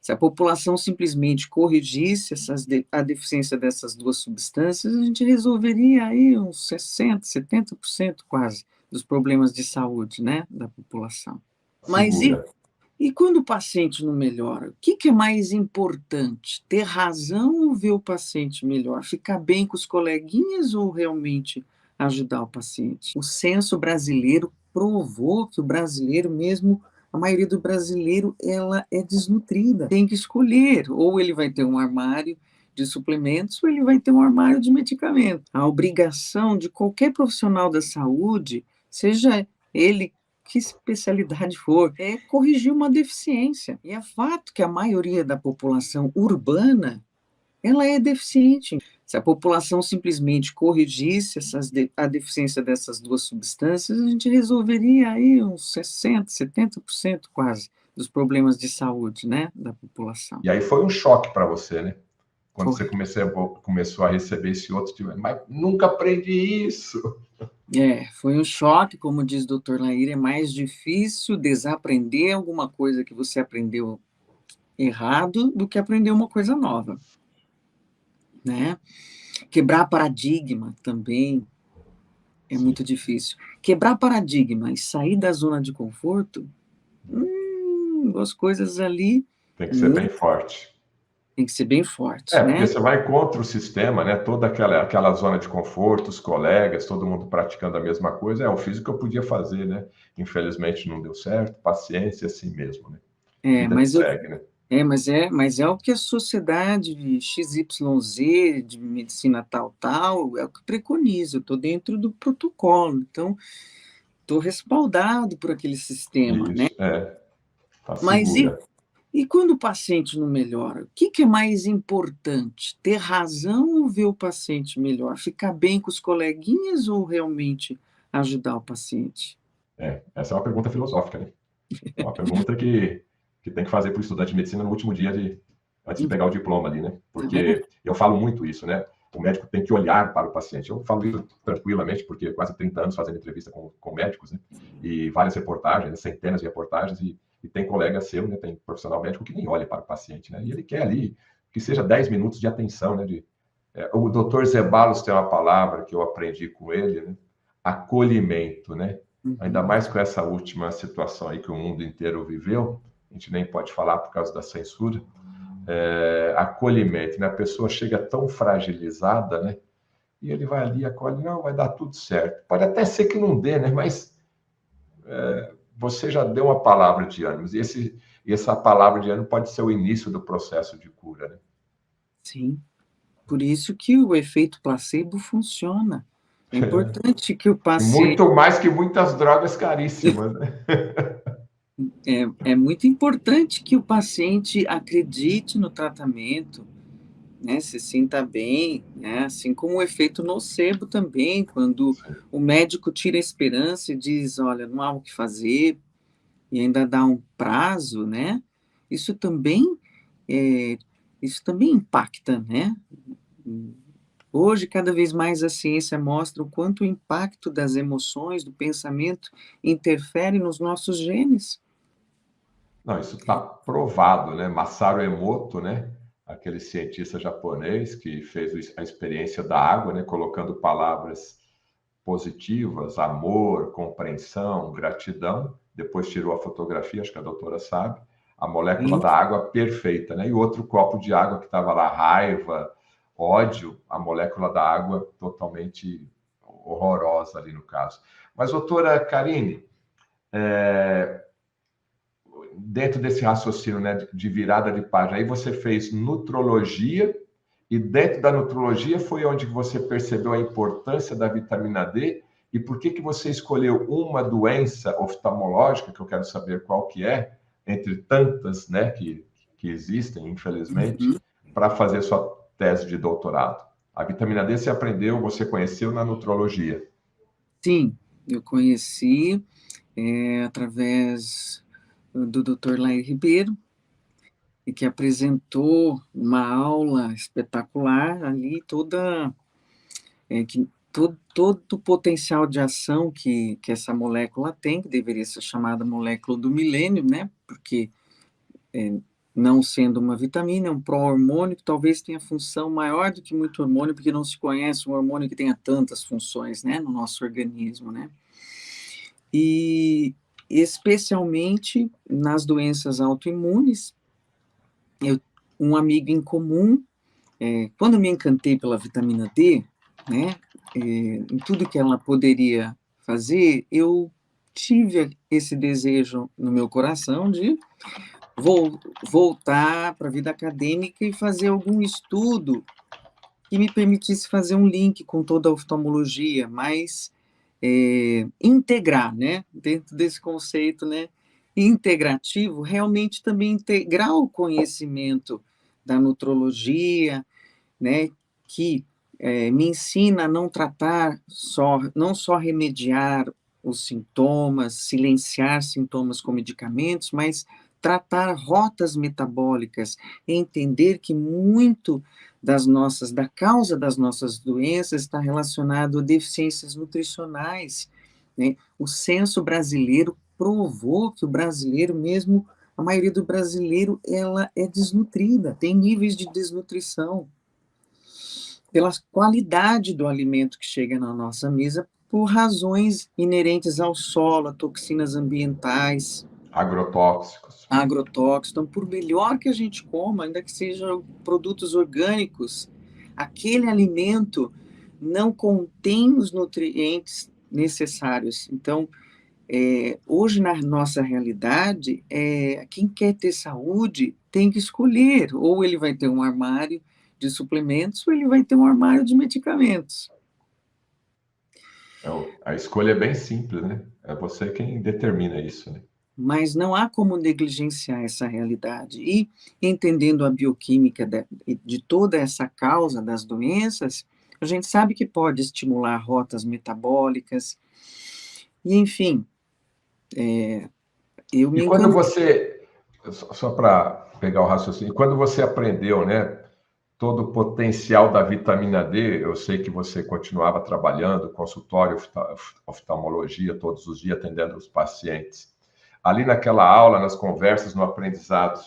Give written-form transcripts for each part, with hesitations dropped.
Se a população simplesmente corrigisse a deficiência dessas duas substâncias, a gente resolveria aí uns 60%, 70% quase dos problemas de saúde, né, da população. Mas Segura. e quando o paciente não melhora, o que é mais importante? Ter razão ou ver o paciente melhor? Ficar bem com os coleguinhas ou realmente ajudar o paciente? O censo brasileiro provou que o brasileiro mesmo, a maioria do brasileiro, ela é desnutrida. Tem que escolher, ou ele vai ter um armário de suplementos ou ele vai ter um armário de medicamentos. A obrigação de qualquer profissional da saúde, seja ele que especialidade for, é corrigir uma deficiência. E é fato que a maioria da população urbana, ela é deficiente. Se a população simplesmente corrigisse a deficiência dessas duas substâncias, a gente resolveria aí uns 60%, 70% quase dos problemas de saúde, né, da população. E aí foi um choque para você, né? Quando Foi. você começou a receber esse outro tipo, mas nunca aprendi isso. Foi um choque, como diz o Dr. Laír, é mais difícil desaprender alguma coisa que você aprendeu errado do que aprender uma coisa nova, né? Quebrar paradigma também é Sim. muito difícil. Quebrar paradigma e sair da zona de conforto, as coisas ali Tem que ser bem forte. tem que ser bem forte, Porque né? você vai contra o sistema, né? Toda aquela zona de conforto, os colegas, todo mundo praticando a mesma coisa. Eu fiz o que eu podia fazer, né? Infelizmente não deu certo, paciência, assim mesmo, né? É, Vida que mas eu, segue, né? mas é o que a sociedade XYZ, de medicina tal, tal, é o que preconiza. Eu estou dentro do protocolo, então estou respaldado por aquele sistema, né? Isso, tá Mas segura. e quando o paciente não melhora, o que é mais importante? Ter razão ou ver o paciente melhor? Ficar bem com os coleguinhas ou realmente ajudar o paciente? Essa é uma pergunta filosófica, né? É uma pergunta que tem que fazer para o estudante de medicina no último dia antes de pegar o diploma ali, né? Tá vendo? Porque eu falo muito isso, né? O médico tem que olhar para o paciente. Eu falo isso tranquilamente, porque quase 30 anos fazendo entrevista com médicos, né? E várias reportagens, centenas de reportagens, e tem colega seu, né? Tem profissional médico que nem olha para o paciente, né? E ele quer ali que seja 10 minutos de atenção, né? O doutor Zeballos tem uma palavra que eu aprendi com ele, né? Acolhimento, né? Ainda Uhum. mais com essa última situação aí que o mundo inteiro viveu, a gente nem pode falar por causa da censura, acolhimento, né? A pessoa chega tão fragilizada, né? E ele vai ali, acolhe, não, vai dar tudo certo. Pode até ser que não dê, né? Mas você já deu uma palavra de ânimo, e essa palavra de ânimo pode ser o início do processo de cura, né? Sim, por isso que o efeito placebo funciona. É importante que o E paciente muito mais que muitas drogas caríssimas, né? é muito importante que o paciente acredite no tratamento, né, se sinta bem, né, assim como o efeito nocebo também, quando Sim. o médico tira a esperança e diz, olha, não há o que fazer, e ainda dá um prazo, né, isso também, é, isso também impacta, né? Hoje, cada vez mais a ciência mostra o quanto o impacto das emoções, do pensamento, interfere nos nossos genes. Não, isso está provado, né? Masaru Emoto, né? Aquele cientista japonês que fez a experiência da água, né? Colocando palavras positivas, amor, compreensão, gratidão. Depois tirou a fotografia, acho que a doutora sabe. A molécula Sim, da água perfeita, né? E outro copo de água que estava lá, raiva, ódio, a molécula da água totalmente horrorosa ali no caso. Mas, doutora Karine, dentro desse raciocínio, né, de virada de página, aí você fez nutrologia, e dentro da nutrologia foi onde você percebeu a importância da vitamina D, e por que você escolheu uma doença oftalmológica, que eu quero saber qual que é, entre tantas, né, que existem, infelizmente, uhum. para fazer sua tese de doutorado. A vitamina D você aprendeu, você conheceu na nutrologia. Sim, eu conheci através do Dr. Lair Ribeiro, e que apresentou uma aula espetacular ali, todo o potencial de ação que essa molécula tem, que deveria ser chamada molécula do milênio, né? Porque não sendo uma vitamina, é um pró-hormônio que talvez tenha função maior do que muito hormônio, porque não se conhece um hormônio que tenha tantas funções, né, no nosso organismo, né? E especialmente nas doenças autoimunes, um amigo em comum, quando me encantei pela vitamina D, né, em tudo que ela poderia fazer, eu tive esse desejo no meu coração de voltar para a vida acadêmica e fazer algum estudo que me permitisse fazer um link com toda a oftalmologia, mas integrar, né, dentro desse conceito, né, integrativo, realmente também integrar o conhecimento da nutrologia, né, que me ensina a não tratar não só remediar os sintomas, silenciar sintomas com medicamentos, mas tratar rotas metabólicas, entender que muito da causa das nossas doenças está relacionado a deficiências nutricionais, né? O censo brasileiro provou que o brasileiro mesmo, a maioria do brasileiro, ela é desnutrida, tem níveis de desnutrição, pela qualidade do alimento que chega na nossa mesa, por razões inerentes ao solo, a toxinas ambientais, Agrotóxicos. agrotóxicos. Então, por melhor que a gente coma, ainda que sejam produtos orgânicos, aquele alimento não contém os nutrientes necessários. Então, hoje, na nossa realidade, quem quer ter saúde tem que escolher, ou ele vai ter um armário de suplementos, ou ele vai ter um armário de medicamentos. A escolha é bem simples, né? É você quem determina isso, né? Mas não há como negligenciar essa realidade. E, entendendo a bioquímica de toda essa causa das doenças, a gente sabe que pode estimular rotas metabólicas, e, enfim, eu E me quando encantei. você, só para pegar o raciocínio, quando você aprendeu, né, todo o potencial da vitamina D, eu sei que você continuava trabalhando, consultório, oftalmologia, todos os dias atendendo os pacientes. Ali naquela aula, nas conversas, no aprendizado,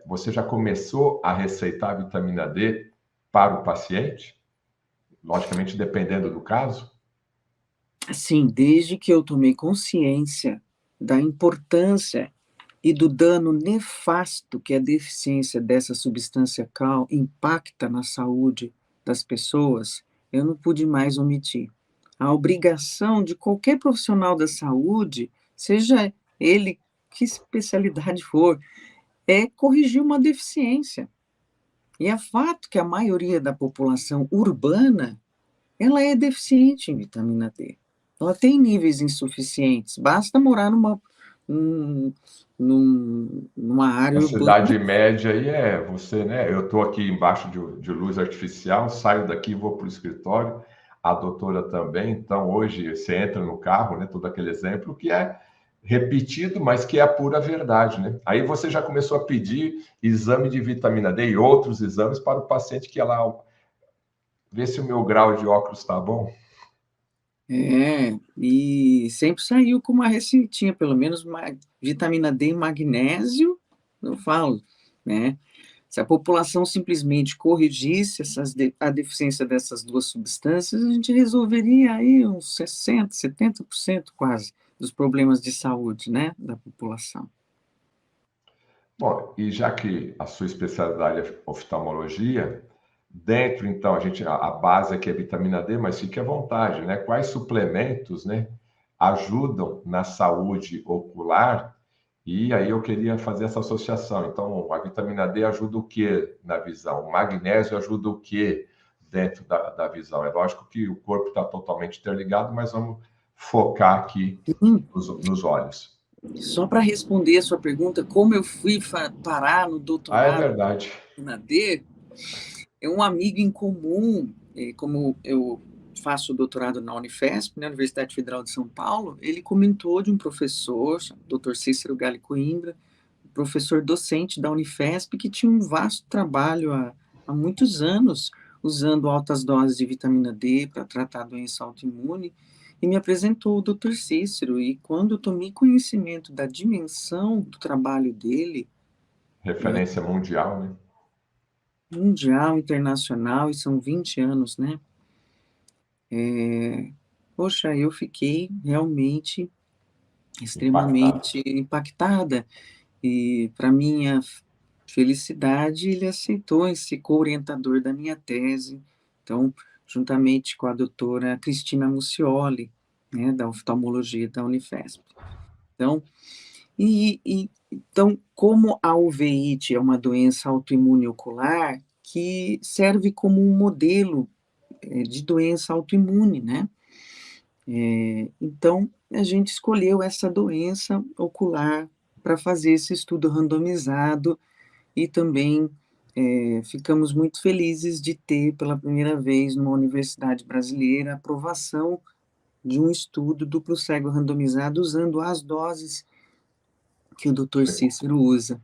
você já começou a receitar a vitamina D para o paciente? Logicamente, dependendo do caso. Assim, desde que eu tomei consciência da importância e do dano nefasto que a deficiência dessa substância cal impacta na saúde das pessoas, eu não pude mais omitir. A obrigação de qualquer profissional da saúde, seja ele que especialidade for, é corrigir uma deficiência. E é fato que a maioria da população urbana, ela é deficiente em vitamina D. Ela tem níveis insuficientes, basta morar num, numa área A urbana. cidade média aí é você, né? Eu estou aqui embaixo de luz artificial, saio daqui, vou para o escritório, a doutora também. Então, hoje, você entra no carro, né? Todo aquele exemplo que é repetido, mas que é a pura verdade, né? Aí você já começou a pedir exame de vitamina D e outros exames para o paciente que ela vê se o meu grau de óculos está bom. E sempre saiu com uma receitinha, pelo menos vitamina D e magnésio, eu falo, né? Se a população simplesmente corrigisse a deficiência dessas duas substâncias, a gente resolveria aí uns 60%, 70% quase dos problemas de saúde, né, da população. Bom, e já que a sua especialidade é oftalmologia, dentro, então, a base aqui é vitamina D, mas fique à vontade, né? Quais suplementos, né, ajudam na saúde ocular? E aí eu queria fazer essa associação. Então, a vitamina D ajuda o que na visão? O magnésio ajuda o que dentro da visão? É lógico que o corpo está totalmente interligado, mas vamos focar aqui nos olhos. Só para responder a sua pergunta, como eu fui parar no Ah, é doutorado verdade. na D, é um amigo em comum, como eu faço doutorado na Unifesp, na Universidade Federal de São Paulo, ele comentou de um professor, Dr. Cícero Galli Coimbra, professor docente da Unifesp, que tinha um vasto trabalho há muitos anos, usando altas doses de vitamina D para tratar a doença autoimune, e me apresentou o Dr. Cícero, e quando eu tomei conhecimento da dimensão do trabalho dele, Referência mundial, né? Mundial, internacional, e são 20 anos, né? Poxa, eu fiquei realmente Impactado. extremamente impactada, e para minha felicidade, ele aceitou esse co-orientador da minha tese, então, juntamente com a doutora Cristina Muccioli, né, da oftalmologia da Unifesp. Então, então, como a uveíte é uma doença autoimune ocular, que serve como um modelo de doença autoimune, né? Então, a gente escolheu essa doença ocular para fazer esse estudo randomizado e também ficamos muito felizes de ter, pela primeira vez numa universidade brasileira, a aprovação de um estudo duplo cego randomizado usando as doses que o Dr. Cícero usa.